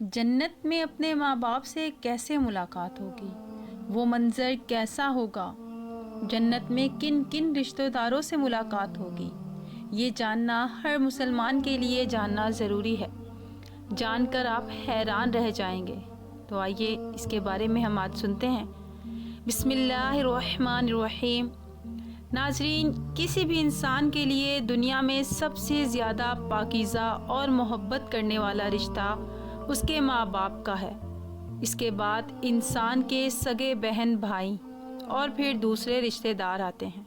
جنت میں اپنے ماں باپ سے کیسے ملاقات ہوگی؟ وہ منظر کیسا ہوگا؟ جنت میں کن کن رشتہ داروں سے ملاقات ہوگی؟ یہ جاننا ہر مسلمان کے لیے جاننا ضروری ہے۔ جان کر آپ حیران رہ جائیں گے۔ تو آئیے اس کے بارے میں ہم آج سنتے ہیں۔ بسم اللہ الرحمن الرحیم۔ ناظرین، کسی بھی انسان کے لیے دنیا میں سب سے زیادہ پاکیزہ اور محبت کرنے والا رشتہ اس کے ماں باپ کا ہے۔ اس کے بعد انسان کے سگے بہن بھائی اور پھر دوسرے رشتہ دار آتے ہیں۔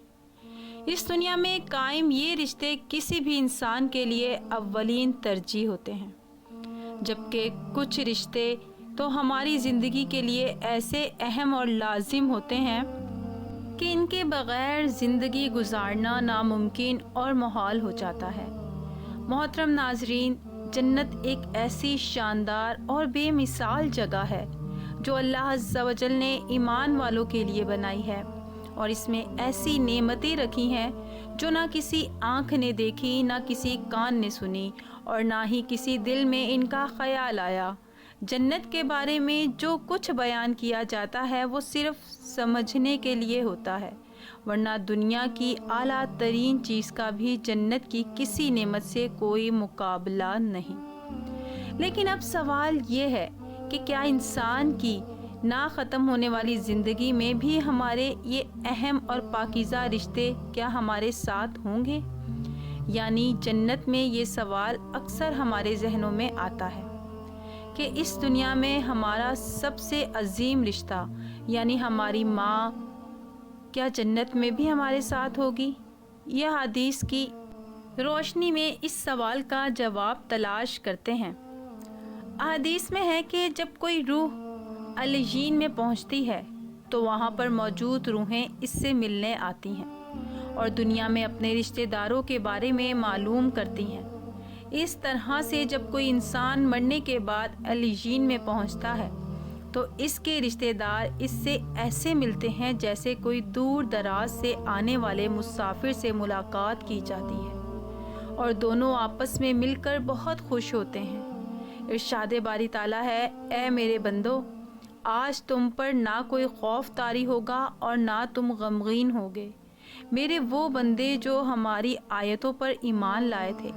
اس دنیا میں قائم یہ رشتے کسی بھی انسان کے لیے اولین ترجیح ہوتے ہیں، جبکہ کچھ رشتے تو ہماری زندگی کے لیے ایسے اہم اور لازم ہوتے ہیں کہ ان کے بغیر زندگی گزارنا ناممکن اور محال ہو جاتا ہے۔ محترم ناظرین، جنت ایک ایسی شاندار اور بے مثال جگہ ہے جو اللہ عز و جل نے ایمان والوں کے لیے بنائی ہے، اور اس میں ایسی نعمتیں رکھی ہیں جو نہ کسی آنکھ نے دیکھی، نہ کسی کان نے سنی، اور نہ ہی کسی دل میں ان کا خیال آیا۔ جنت کے بارے میں جو کچھ بیان کیا جاتا ہے وہ صرف سمجھنے کے لیے ہوتا ہے، ورنہ دنیا کی اعلیٰ ترین چیز کا بھی جنت کی کسی نعمت سے کوئی مقابلہ نہیں۔ لیکن اب سوال یہ ہے کہ کیا انسان کی نہ ختم ہونے والی زندگی میں بھی ہمارے یہ اہم اور پاکیزہ رشتے کیا ہمارے ساتھ ہوں گے؟ یعنی جنت میں یہ سوال اکثر ہمارے ذہنوں میں آتا ہے کہ اس دنیا میں ہمارا سب سے عظیم رشتہ یعنی ہماری ماں کیا جنت میں بھی ہمارے ساتھ ہوگی؟ یہ حدیث کی روشنی میں اس سوال کا جواب تلاش کرتے ہیں۔ حدیث میں ہے کہ جب کوئی روح علیین میں پہنچتی ہے تو وہاں پر موجود روحیں اس سے ملنے آتی ہیں اور دنیا میں اپنے رشتہ داروں کے بارے میں معلوم کرتی ہیں۔ اس طرح سے جب کوئی انسان مرنے کے بعد علیین میں پہنچتا ہے تو اس کے رشتہ دار اس سے ایسے ملتے ہیں جیسے کوئی دور دراز سے آنے والے مسافر سے ملاقات کی جاتی ہے، اور دونوں آپس میں مل کر بہت خوش ہوتے ہیں۔ ارشاد باری تعالیٰ ہے، اے میرے بندو، آج تم پر نہ کوئی خوف طاری ہوگا اور نہ تم غمگین ہوگے۔ میرے وہ بندے جو ہماری آیتوں پر ایمان لائے تھے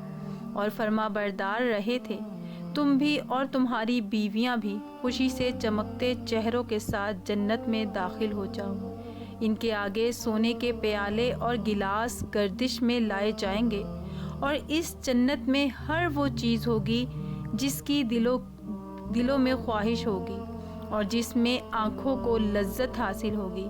اور فرما بردار رہے تھے، تم بھی اور تمہاری بیویاں بھی خوشی سے چمکتے چہروں کے ساتھ جنت میں داخل ہو جاؤ۔ ان کے آگے سونے کے پیالے اور گلاس گردش میں لائے جائیں گے، اور اس جنت میں ہر وہ چیز ہوگی جس کی دلوں میں خواہش ہوگی اور جس میں آنکھوں کو لذت حاصل ہوگی۔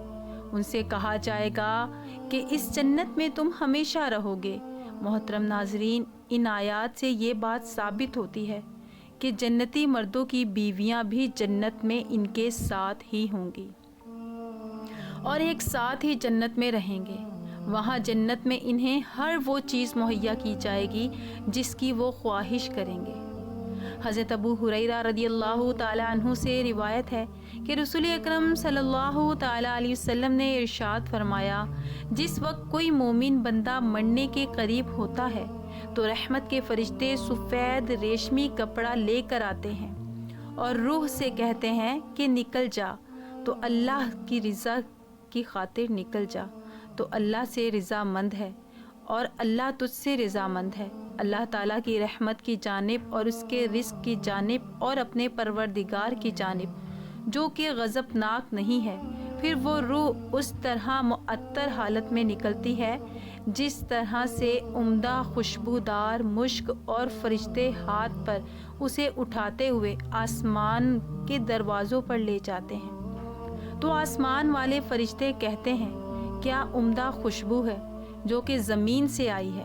ان سے کہا جائے گا کہ اس جنت میں تم ہمیشہ رہو گے۔ محترم ناظرین، ان آیات سے یہ بات ثابت ہوتی ہے کہ جنتی مردوں کی بیویاں بھی جنت میں ان کے ساتھ ہی ہوں گی اور ایک ساتھ ہی جنت میں رہیں گے۔ وہاں جنت میں انہیں ہر وہ چیز مہیا کی جائے گی جس کی وہ خواہش کریں گے۔ حضرت ابو ہریرہ رضی اللہ تعالی عنہ سے روایت ہے کہ رسول اکرم صلی اللہ تعالی علیہ وسلم نے ارشاد فرمایا، جس وقت کوئی مومن بندہ مرنے کے قریب ہوتا ہے تو رحمت کے فرشتے سفید ریشمی کپڑا لے کر آتے ہیں اور روح سے کہتے ہیں کہ نکل جا، تو اللہ کی رضا کی خاطر نکل جا، تو اللہ سے رضا مند ہے اور اللہ تجھ سے رضا مند ہے، اللہ تعالیٰ کی رحمت کی جانب اور اس کے رزق کی جانب اور اپنے پروردگار کی جانب جو کہ غضبناک نہیں ہے۔ پھر وہ روح اس طرح معطر حالت میں نکلتی ہے جس طرح سے عمدہ خوشبودار مشک، اور فرشتے ہاتھ پر اسے اٹھاتے ہوئے آسمان کے دروازوں پر لے جاتے ہیں، تو آسمان والے فرشتے کہتے ہیں، کیا عمدہ خوشبو ہے جو کہ زمین سے آئی ہے۔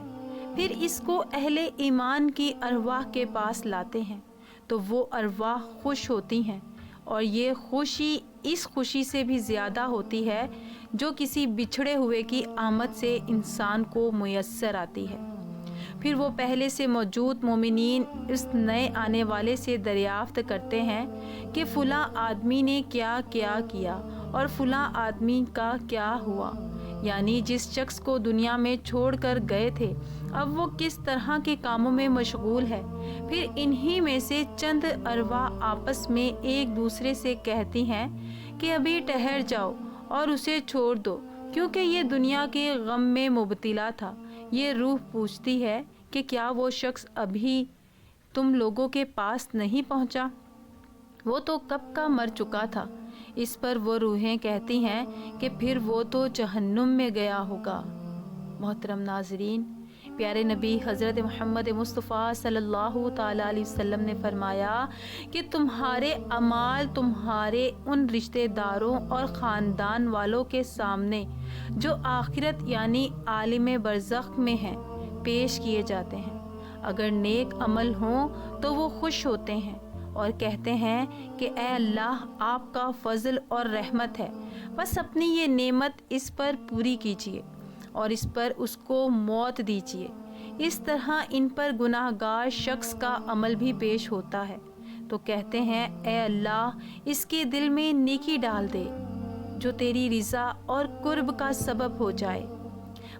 پھر اس کو اہل ایمان کی ارواح کے پاس لاتے ہیں تو وہ ارواح خوش ہوتی ہیں، اور یہ خوشی اس خوشی سے بھی زیادہ ہوتی ہے جو کسی بچھڑے ہوئے کی آمد سے انسان کو میسر آتی ہے۔ پھر وہ پہلے سے موجود مومنین اس نئے آنے والے سے دریافت کرتے ہیں کہ فلاں آدمی نے کیا کیا کیا اور فلاں آدمی کا کیا ہوا، یعنی جس شخص کو دنیا میں چھوڑ کر گئے تھے اب وہ کس طرح کے کاموں میں مشغول ہے۔ پھر انہی میں سے چند ارواح آپس میں ایک دوسرے سے کہتی ہیں کہ ابھی ٹھہر جاؤ اور اسے چھوڑ دو، کیونکہ یہ دنیا کے غم میں مبتلا تھا۔ یہ روح پوچھتی ہے کہ کیا وہ شخص ابھی تم لوگوں کے پاس نہیں پہنچا؟ وہ تو کب کا مر چکا تھا۔ اس پر وہ روحیں کہتی ہیں کہ پھر وہ تو جہنم میں گیا ہوگا۔ محترم ناظرین، پیارے نبی حضرت محمد مصطفیٰ صلی اللہ تعالیٰ علیہ وسلم نے فرمایا کہ تمہارے اعمال تمہارے ان رشتہ داروں اور خاندان والوں کے سامنے جو آخرت یعنی عالم برزخ میں ہیں پیش کیے جاتے ہیں۔ اگر نیک عمل ہوں تو وہ خوش ہوتے ہیں اور کہتے ہیں کہ اے اللہ، آپ کا فضل اور رحمت ہے، بس اپنی یہ نعمت اس پر پوری کیجیے اور اس پر اس کو موت دیجیے۔ اس طرح ان پر گناہ گار شخص کا عمل بھی پیش ہوتا ہے تو کہتے ہیں اے اللہ، اس کے دل میں نیکی ڈال دے جو تیری رضا اور قرب کا سبب ہو جائے۔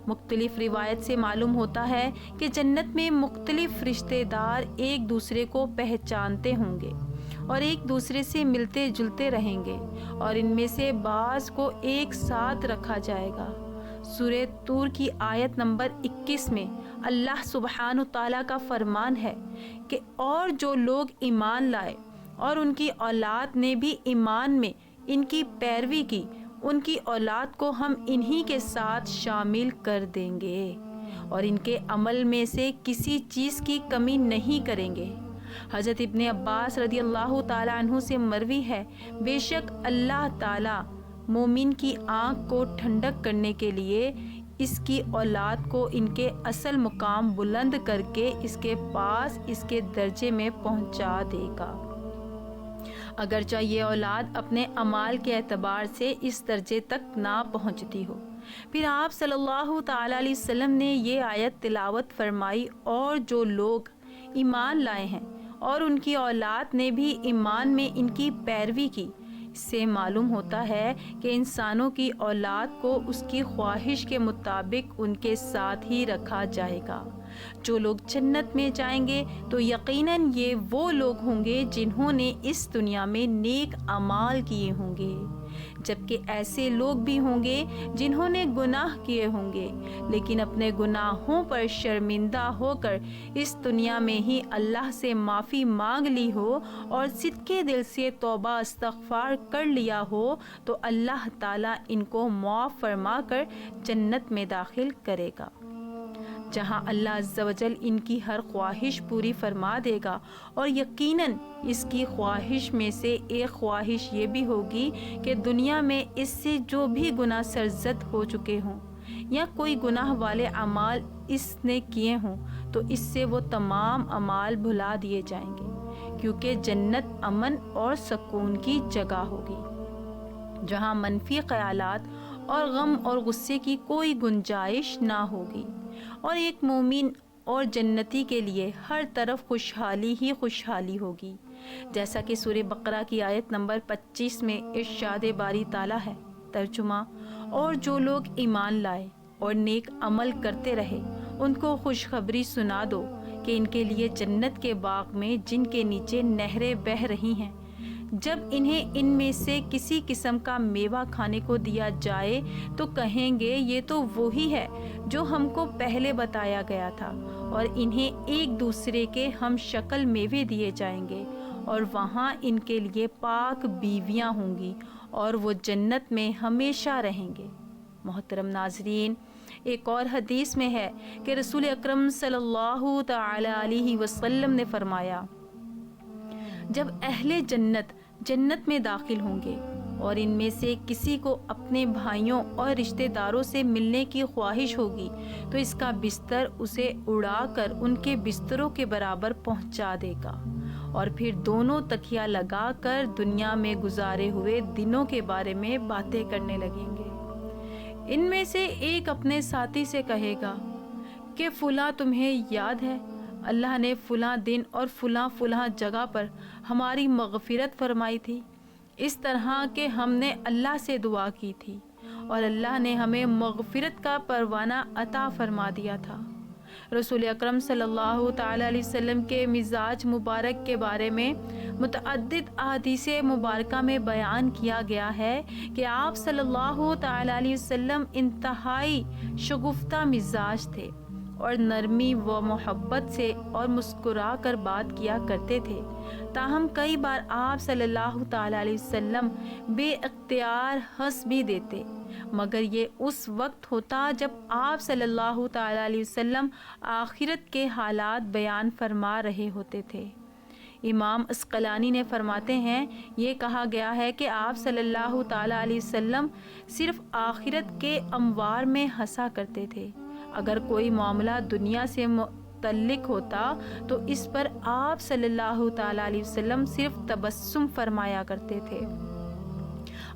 مختلف روایت سے معلوم ہوتا ہے کہ جنت میں مختلف رشتہ دار ایک دوسرے کو پہچانتے ہوں گے اور ایک دوسرے سے ملتے جلتے رہیں گے، اور ان میں سے بعض کو ایک ساتھ رکھا جائے گا۔ سورہ طور کی آیت نمبر 21 میں اللہ سبحانہ تعالیٰ کا فرمان ہے کہ اور جو لوگ ایمان لائے اور ان کی اولاد نے بھی ایمان میں ان کی پیروی کی، ان کی اولاد کو ہم انہی کے ساتھ شامل کر دیں گے اور ان کے عمل میں سے کسی چیز کی کمی نہیں کریں گے۔ حضرت ابن عباس رضی اللہ تعالیٰ عنہ سے مروی ہے، بے شک اللہ تعالیٰ مومن کی آنکھ کو ٹھنڈک کرنے کے لیے اس کی اولاد کو ان کے اصل مقام بلند کر کے اس کے پاس اس کے درجے میں پہنچا دے گا، اگرچہ یہ اولاد اپنے اعمال کے اعتبار سے اس درجے تک نہ پہنچتی ہو۔ پھر آپ صلی اللہ تعالیٰ علیہ وسلم نے یہ آیت تلاوت فرمائی، اور جو لوگ ایمان لائے ہیں اور ان کی اولاد نے بھی ایمان میں ان کی پیروی کی۔ اس سے معلوم ہوتا ہے کہ انسانوں کی اولاد کو اس کی خواہش کے مطابق ان کے ساتھ ہی رکھا جائے گا۔ جو لوگ جنت میں جائیں گے تو یقیناً یہ وہ لوگ ہوں گے جنہوں نے اس دنیا میں نیک اعمال کیے ہوں گے، جبکہ ایسے لوگ بھی ہوں گے جنہوں نے گناہ کیے ہوں گے لیکن اپنے گناہوں پر شرمندہ ہو کر اس دنیا میں ہی اللہ سے معافی مانگ لی ہو اور صدقے دل سے توبہ استغفار کر لیا ہو، تو اللہ تعالیٰ ان کو معاف فرما کر جنت میں داخل کرے گا، جہاں اللہ عز و جل ان کی ہر خواہش پوری فرما دے گا۔ اور یقیناً اس کی خواہش میں سے ایک خواہش یہ بھی ہوگی کہ دنیا میں اس سے جو بھی گناہ سرزد ہو چکے ہوں یا کوئی گناہ والے اعمال اس نے کیے ہوں تو اس سے وہ تمام اعمال بھلا دیے جائیں گے، کیونکہ جنت امن اور سکون کی جگہ ہوگی جہاں منفی خیالات اور غم اور غصے کی کوئی گنجائش نہ ہوگی، اور ایک مومن اور جنتی کے لیے ہر طرف خوشحالی ہی خوشحالی ہوگی، جیسا کہ سورہ بقرہ کی آیت نمبر 25 میں ارشاد باری تعالیٰ ہے۔ ترجمہ: اور جو لوگ ایمان لائے اور نیک عمل کرتے رہے ان کو خوشخبری سنا دو کہ ان کے لیے جنت کے باغ میں جن کے نیچے نہریں بہہ رہی ہیں، جب انہیں ان میں سے کسی قسم کا میوہ کھانے کو دیا جائے تو کہیں گے یہ تو وہی ہے جو ہم کو پہلے بتایا گیا تھا، اور انہیں ایک دوسرے کے ہم شکل میوے دیے جائیں گے، اور وہاں ان کے لیے پاک بیویاں ہوں گی اور وہ جنت میں ہمیشہ رہیں گے۔ محترم ناظرین، ایک اور حدیث میں ہے کہ رسول اکرم صلی اللہ تعالی علیہ وسلم نے فرمایا، جب اہل جنت جنت میں داخل ہوں گے اور ان میں سے کسی کو اپنے بھائیوں اور رشتہ داروں سے ملنے کی خواہش ہوگی تو اس کا بستر اسے اڑا کر ان کے بستروں کے برابر پہنچا دے گا، اور پھر دونوں تکیہ لگا کر دنیا میں گزارے ہوئے دنوں کے بارے میں باتیں کرنے لگیں گے۔ ان میں سے ایک اپنے ساتھی سے کہے گا کہ فلاں تمہیں یاد ہے، اللہ نے فلاں دن اور فلاں فلاں جگہ پر ہماری مغفرت فرمائی تھی، اس طرح کہ ہم نے اللہ سے دعا کی تھی اور اللہ نے ہمیں مغفرت کا پروانہ عطا فرما دیا تھا۔ رسول اکرم صلی اللہ تعالیٰ علیہ وسلم کے مزاج مبارک کے بارے میں متعدد احادیث مبارکہ میں بیان کیا گیا ہے کہ آپ صلی اللہ تعالیٰ علیہ وسلم انتہائی شگفتہ مزاج تھے اور نرمی و محبت سے اور مسکرا کر بات کیا کرتے تھے۔ تاہم کئی بار آپ صلی اللہ تعالیٰ علیہ وسلم بے اختیار ہنس بھی دیتے، مگر یہ اس وقت ہوتا جب آپ صلی اللہ تعالیٰ علیہ وسلم آخرت کے حالات بیان فرما رہے ہوتے تھے۔ امام عسقلانی نے فرماتے ہیں، یہ کہا گیا ہے کہ آپ صلی اللہ تعالیٰ علیہ وسلم صرف آخرت کے اموار میں ہنسا کرتے تھے۔ اگر کوئی معاملہ دنیا سے متعلق ہوتا تو اس پر آپ صلی اللہ تعالیٰ علیہ وسلم صرف تبسم فرمایا کرتے تھے۔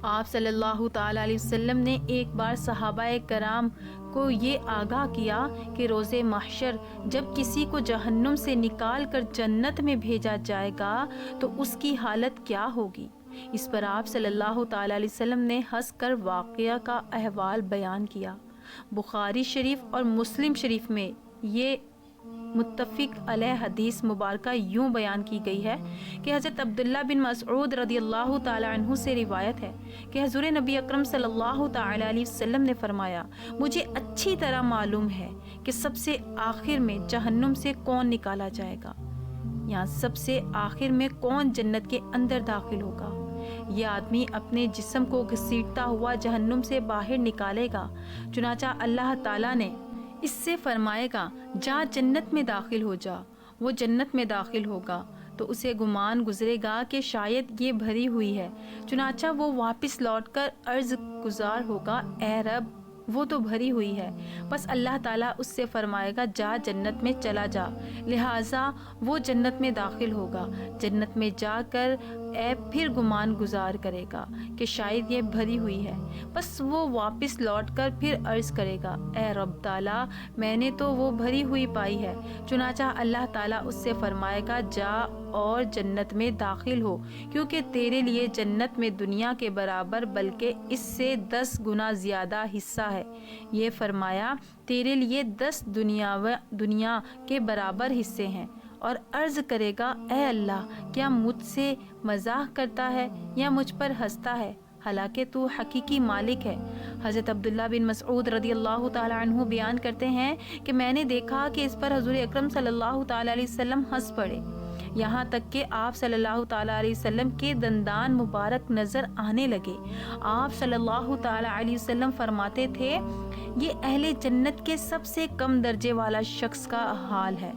آپ صلی اللہ تعالیٰ علیہ وسلم نے ایک بار صحابہ کرام کو یہ آگاہ کیا کہ روز محشر جب کسی کو جہنم سے نکال کر جنت میں بھیجا جائے گا تو اس کی حالت کیا ہوگی۔ اس پر آپ صلی اللہ تعالیٰ علیہ وسلم نے ہنس کر واقعہ کا احوال بیان کیا۔ بخاری شریف اور مسلم شریف میں یہ متفق علیہ حدیث مبارکہ یوں بیان کی گئی ہے کہ حضرت عبداللہ بن مسعود رضی اللہ تعالی عنہ سے روایت ہے کہ حضور نبی اکرم صلی اللہ تعالی علیہ وسلم نے فرمایا، مجھے اچھی طرح معلوم ہے کہ سب سے آخر میں جہنم سے کون نکالا جائے گا، یہاں سب سے آخر میں کون جنت کے اندر داخل ہوگا۔ یہ آدمی اپنے جسم کو گھسیٹتا ہوا جہنم سے باہر نکالے گا، چنانچہ اللہ تعالیٰ نے اس سے فرمائے گا، جا جنت میں داخل ہو جا۔ وہ جنت میں داخل ہوگا تو اسے گمان گزرے گا کہ شاید یہ بھری ہوئی ہے، چنانچہ وہ واپس لوٹ کر عرض گزار ہوگا، اے رب وہ تو بھری ہوئی ہے۔ بس اللہ تعالیٰ اس سے فرمائے گا، جا جنت میں چلا جا، لہٰذا وہ جنت میں داخل ہوگا۔ جنت میں جا کر پھر گمان گزار کرے گا کہ شاید یہ بھری ہوئی ہے، بس وہ واپس لوٹ کر پھر عرض کرے گا، اے رب تعالیٰ میں نے تو وہ بھری ہوئی پائی ہے۔ چنانچہ اللہ تعالیٰ اس سے فرمائے گا، جا اور جنت میں داخل ہو، کیونکہ تیرے لیے جنت میں دنیا کے برابر بلکہ اس سے 10 گنا زیادہ حصہ ہے۔ یہ فرمایا، تیرے لیے 10 دنیا کے برابر حصے ہیں، اور عرض کرے گا، اے اللہ کیا مجھ سے مزاح کرتا ہے یا مجھ پر ہنستا ہے، حالانکہ تو حقیقی مالک ہے۔ حضرت عبداللہ بن مسعود رضی اللہ تعالیٰ عنہ بیان کرتے ہیں کہ میں نے دیکھا کہ اس پر حضور اکرم صلی اللہ تعالیٰ علیہ وسلم ہنس پڑے، یہاں تک کہ آپ صلی اللہ تعالیٰ علیہ وسلم کے دندان مبارک نظر آنے لگے۔ آپ صلی اللہ تعالیٰ علیہ وسلم فرماتے تھے، یہ اہل جنت کے سب سے کم درجے والا شخص کا حال ہے۔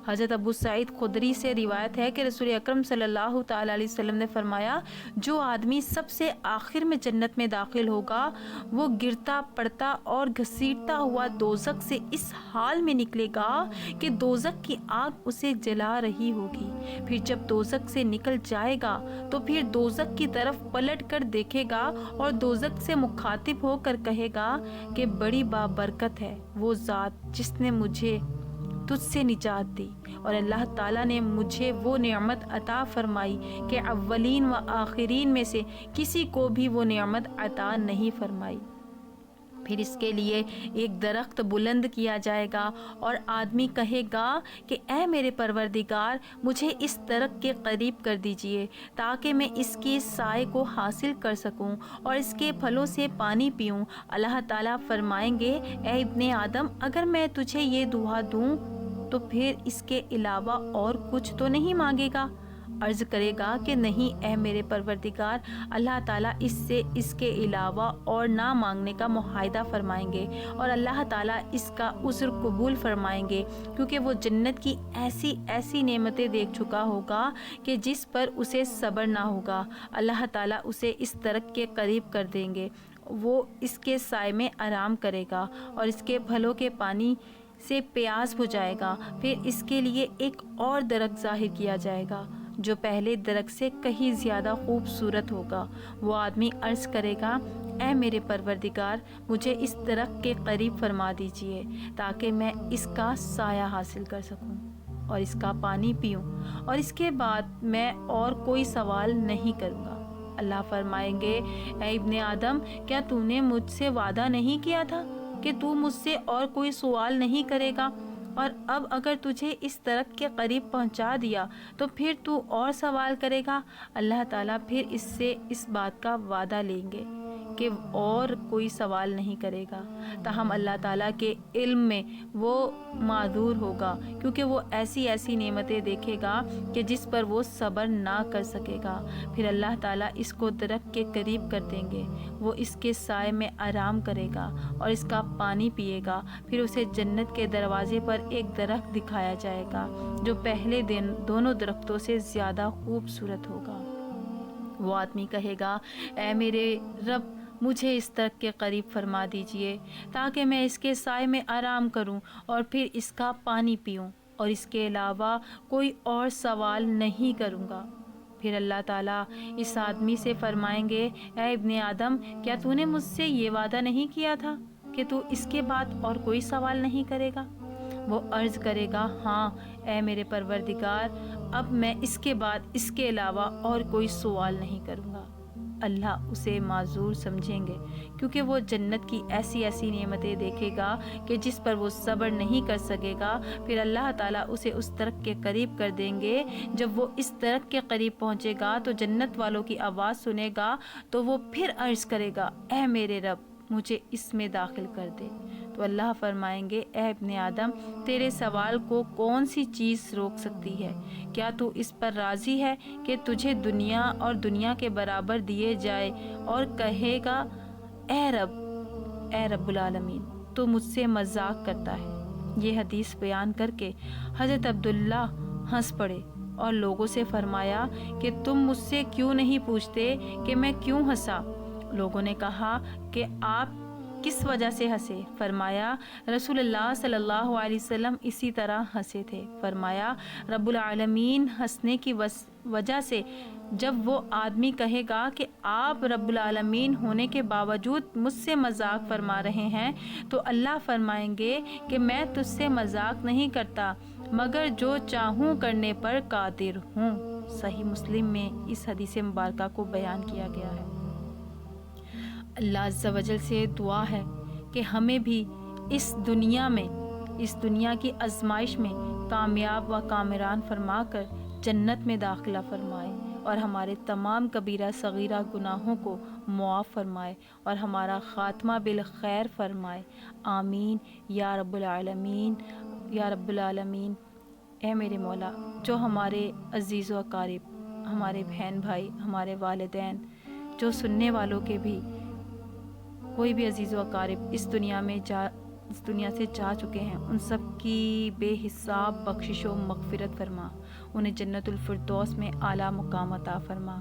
حضرت ابو سعید خدری سے روایت ہے کہ رسول اکرم صلی اللہ تعالیٰ علیہ وسلم نے فرمایا، جو آدمی سب سے آخر میں جنت میں داخل ہوگا وہ گرتا پڑتا اور گھسیٹتا ہوا دوزخ سے اس حال میں نکلے گا کہ دوزخ کی آگ اسے جلا رہی ہوگی۔ پھر جب دوزخ سے نکل جائے گا تو پھر دوزخ کی طرف پلٹ کر دیکھے گا اور دوزخ سے مخاطب ہو کر کہے گا کہ بڑی بابرکت ہے وہ ذات جس نے مجھے تجھ سے نجات دی، اور اللہ تعالیٰ نے مجھے وہ نعمت عطا فرمائی کہ اولین و آخرین میں سے کسی کو بھی وہ نعمت عطا نہیں فرمائی۔ پھر اس کے لیے ایک درخت بلند کیا جائے گا اور آدمی کہے گا کہ اے میرے پروردگار مجھے اس درخت کے قریب کر دیجئے تاکہ میں اس کی سائے کو حاصل کر سکوں اور اس کے پھلوں سے پانی پیوں۔ اللہ تعالیٰ فرمائیں گے، اے ابن آدم اگر میں تجھے یہ دعا دوں تو پھر اس کے علاوہ اور کچھ تو نہیں مانگے گا؟ عرض کرے گا کہ نہیں اے میرے پروردگار۔ اللہ تعالیٰ اس سے اس کے علاوہ اور نہ مانگنے کا معاہدہ فرمائیں گے، اور اللہ تعالیٰ اس کا عذر قبول فرمائیں گے، کیونکہ وہ جنت کی ایسی ایسی نعمتیں دیکھ چکا ہوگا کہ جس پر اسے صبر نہ ہوگا۔ اللہ تعالیٰ اسے اس درخت کے قریب کر دیں گے، وہ اس کے سائے میں آرام کرے گا اور اس کے پھلوں کے پانی سے پیاس بجھائے گا۔ پھر اس کے لیے ایک اور درخت ظاہر کیا جائے گا جو پہلے درخت سے کہیں زیادہ خوبصورت ہوگا۔ وہ آدمی عرض کرے گا، اے میرے پروردگار مجھے اس درخت کے قریب فرما دیجئے تاکہ میں اس کا سایہ حاصل کر سکوں اور اس کا پانی پیوں، اور اس کے بعد میں اور کوئی سوال نہیں کروں گا۔ اللہ فرمائیں گے، اے ابن آدم کیا تو نے مجھ سے وعدہ نہیں کیا تھا کہ تو مجھ سے اور کوئی سوال نہیں کرے گا اور اب اگر تجھے اس درخت کے قریب پہنچا دیا تو پھر تو اور سوال کرے گا۔ اللہ تعالیٰ پھر اس سے اس بات کا وعدہ لیں گے کہ اور کوئی سوال نہیں کرے گا۔ تاہم اللہ تعالیٰ کے علم میں وہ معذور ہوگا، کیونکہ وہ ایسی ایسی نعمتیں دیکھے گا کہ جس پر وہ صبر نہ کر سکے گا۔ پھر اللہ تعالیٰ اس کو درخت کے قریب کر دیں گے، وہ اس کے سائے میں آرام کرے گا اور اس کا پانی پیے گا۔ پھر اسے جنت کے دروازے پر ایک درخت دکھایا جائے گا جو پہلے دونوں درختوں سے زیادہ خوبصورت ہوگا۔ وہ آدمی کہے گا، اے میرے رب، مجھے اس درخت کے قریب فرما دیجئے تاکہ میں اس کے سائے میں آرام کروں اور پھر اس کا پانی پیوں، اور اس کے علاوہ کوئی اور سوال نہیں کروں گا۔ پھر اللہ تعالیٰ اس آدمی سے فرمائیں گے، اے ابن آدم، کیا تو نے مجھ سے یہ وعدہ نہیں کیا تھا کہ تو اس کے بعد اور کوئی سوال نہیں کرے گا؟ وہ عرض کرے گا، ہاں اے میرے پروردگار، اب میں اس کے بعد اس کے علاوہ اور کوئی سوال نہیں کروں گا۔ اللہ اسے معذور سمجھیں گے، کیونکہ وہ جنت کی ایسی ایسی نعمتیں دیکھے گا کہ جس پر وہ صبر نہیں کر سکے گا۔ پھر اللہ تعالیٰ اسے اس درخت کے قریب کر دیں گے۔ جب وہ اس درخت کے قریب پہنچے گا تو جنت والوں کی آواز سنے گا تو وہ پھر عرض کرے گا، اے میرے رب، مجھے اس میں داخل کر دے۔ تو اللہ فرمائیں گے، اے ابن آدم، تیرے سوال کو کون سی چیز روک سکتی ہے؟ کیا تو اس پر راضی ہے کہ تجھے دنیا اور دنیا کے برابر دیے جائے اور کہے گا، اے رب العالمین، تو مجھ سے مذاق کرتا ہے؟ یہ حدیث بیان کر کے حضرت عبداللہ ہنس پڑے اور لوگوں سے فرمایا کہ تم مجھ سے کیوں نہیں پوچھتے کہ میں کیوں ہنسا؟ لوگوں نے کہا کہ آپ کس وجہ سے ہنسے؟ فرمایا، رسول اللہ صلی اللہ علیہ وسلم اسی طرح ہنسے تھے۔ فرمایا، رب العالمین ہنسنے کی وجہ سے جب وہ آدمی کہے گا کہ آپ رب العالمین ہونے کے باوجود مجھ سے مذاق فرما رہے ہیں، تو اللہ فرمائیں گے کہ میں تجھ سے مذاق نہیں کرتا، مگر جو چاہوں کرنے پر قادر ہوں۔ صحیح مسلم میں اس حدیث مبارکہ کو بیان کیا گیا ہے۔ اللہ عز و جل سے دعا ہے کہ ہمیں بھی اس دنیا کی آزمائش میں کامیاب و کامران فرما کر جنت میں داخلہ فرمائے، اور ہمارے تمام کبیرہ صغیرہ گناہوں کو معاف فرمائے اور ہمارا خاتمہ بالخیر فرمائے۔ آمین یا رب العالمین، یا رب العالمین۔ اے میرے مولا، جو ہمارے عزیز و اقارب، ہمارے بہن بھائی، ہمارے والدین، جو سننے والوں کے بھی کوئی بھی عزیز و اقارب اس دنیا سے جا چکے ہیں، ان سب کی بے حساب بخشش و مغفرت فرما، انہیں جنت الفردوس میں اعلیٰ مقام عطا فرما۔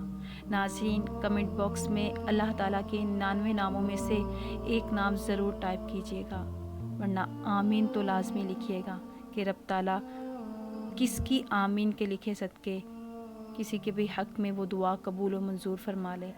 ناظرین، کمنٹ باکس میں اللہ تعالیٰ کے 99 ناموں میں سے ایک نام ضرور ٹائپ کیجیے گا، ورنہ آمین تو لازمی لکھیے گا کہ رب تعالیٰ کس کی آمین کے لکھے صدقے کسی کے بھی حق میں وہ دعا قبول و منظور فرما لے۔